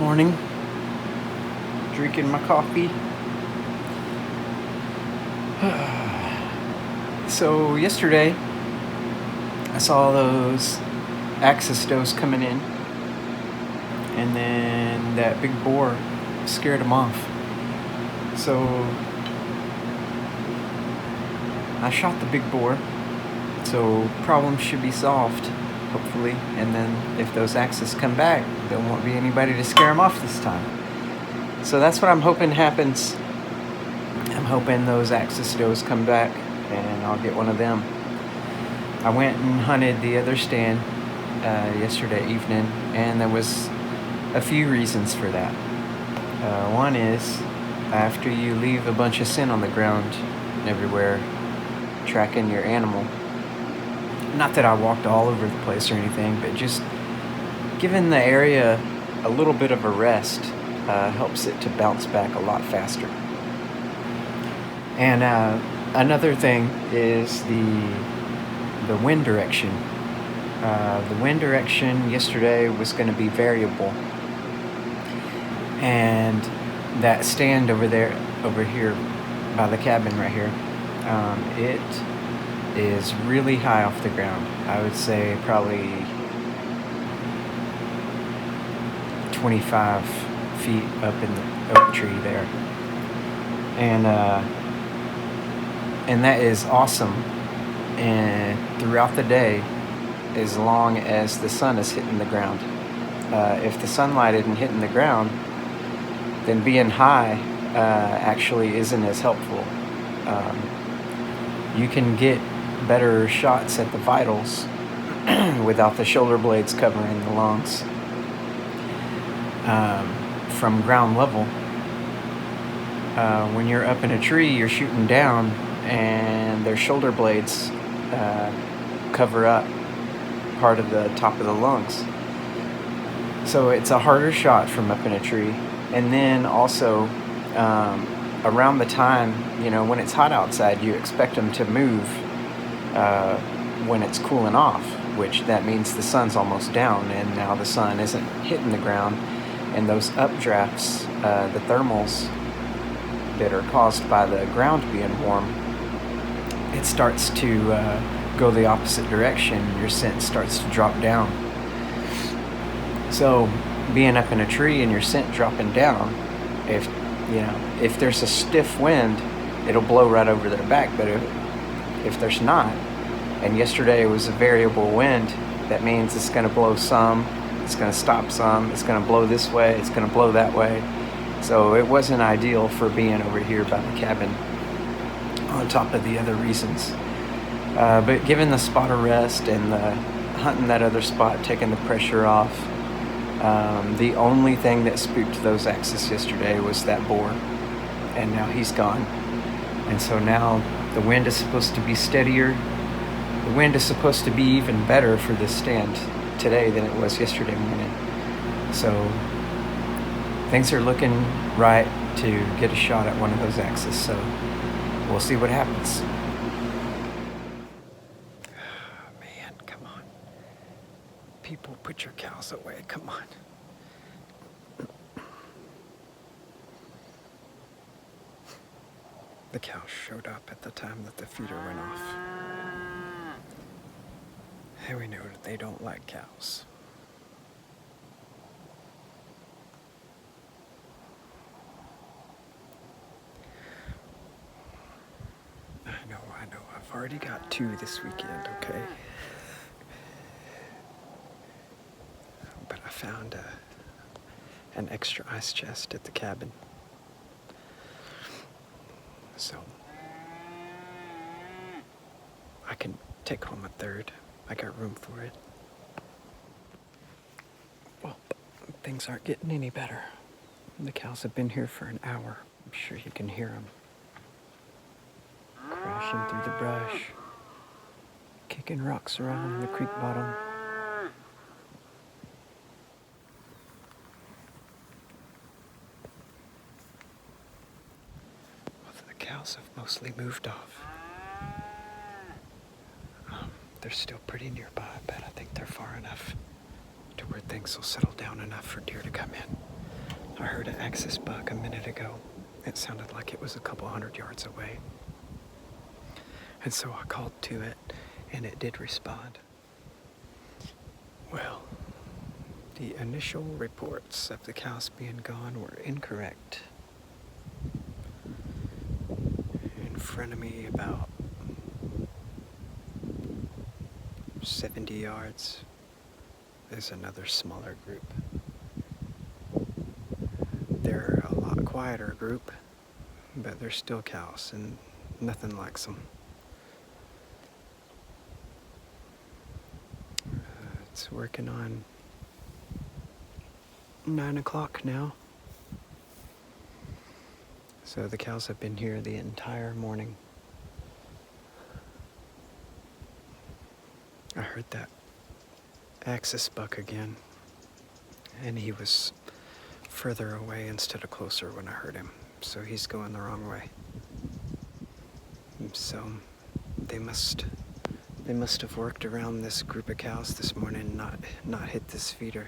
Morning. Drinking my coffee. So yesterday, I saw those axis does coming in, and then that big boar scared them off. So I shot the big boar, so problem should be solved, hopefully. And then if those axis come back, there won't be anybody to scare them off this time. So that's what I'm hoping happens. I'm hoping those axis does come back and I'll get one of them. I went and hunted the other stand yesterday evening, and there was a few reasons for that. One is after you leave a bunch of scent on the ground everywhere, tracking your animal. Not that I walked all over the place or anything, but just giving the area a little bit of a rest helps it to bounce back a lot faster. And another thing is the wind direction. The wind direction yesterday was going to be variable, and that stand over here by the cabin right here, it is really high off the ground. I would say probably 25 feet up in the oak tree there, and that is awesome. And throughout the day, as long as the sun is hitting the ground. If the sunlight isn't hitting the ground, then being high actually isn't as helpful. You can get better shots at the vitals without the shoulder blades covering the lungs. From ground level, when you're up in a tree, you're shooting down, and their shoulder blades cover up part of the top of the lungs. So it's a harder shot from up in a tree. And then also around the time, when it's hot outside, you expect them to move when it's cooling off, which that means the sun's almost down, and now the sun isn't hitting the ground, and those updrafts, the thermals that are caused by the ground being warm, it starts to go the opposite direction. Your scent starts to drop down. So being up in a tree and your scent dropping down, if there's a stiff wind, it'll blow right over their back. But if there's not, and yesterday was a variable wind, that means it's going to blow some, it's going to stop some, it's going to blow this way, it's going to blow that way. So it wasn't ideal for being over here by the cabin, on top of the other reasons. But given the spot of rest and the hunting that other spot, taking the pressure off, the only thing that spooked those axis yesterday was that boar, and now he's gone. And so now the wind is supposed to be steadier. The wind is supposed to be even better for this stand today than it was yesterday morning. So things are looking right to get a shot at one of those axes. So we'll see what happens. Oh, man, come on. People, put your cows away. Come on. The cows showed up at the time that the feeder went off. And we know that they don't like cows. I know. I've already got 2 this weekend, okay? But I found an extra ice chest at the cabin. So I can take home a 3rd. I got room for it. Well, things aren't getting any better. The cows have been here for an hour. I'm sure you can hear them crashing through the brush, kicking rocks around in the creek bottom. Well, the cows have mostly moved off. They're still pretty nearby, but I think they're far enough to where things will settle down enough for deer to come in. I heard an axis buck a minute ago. It sounded like it was a couple 100 yards away. And so I called to it, and it did respond. Well, the initial reports of the cows being gone were incorrect. In front of me, about 70 yards, there's another smaller group. They're a lot quieter group, but they're still cows, and nothing likes them. It's working on 9 o'clock now. So the cows have been here the entire morning. I heard that axis buck again, and he was further away instead of closer when I heard him, so he's going the wrong way. So they must have worked around this group of cows this morning, not hit this feeder.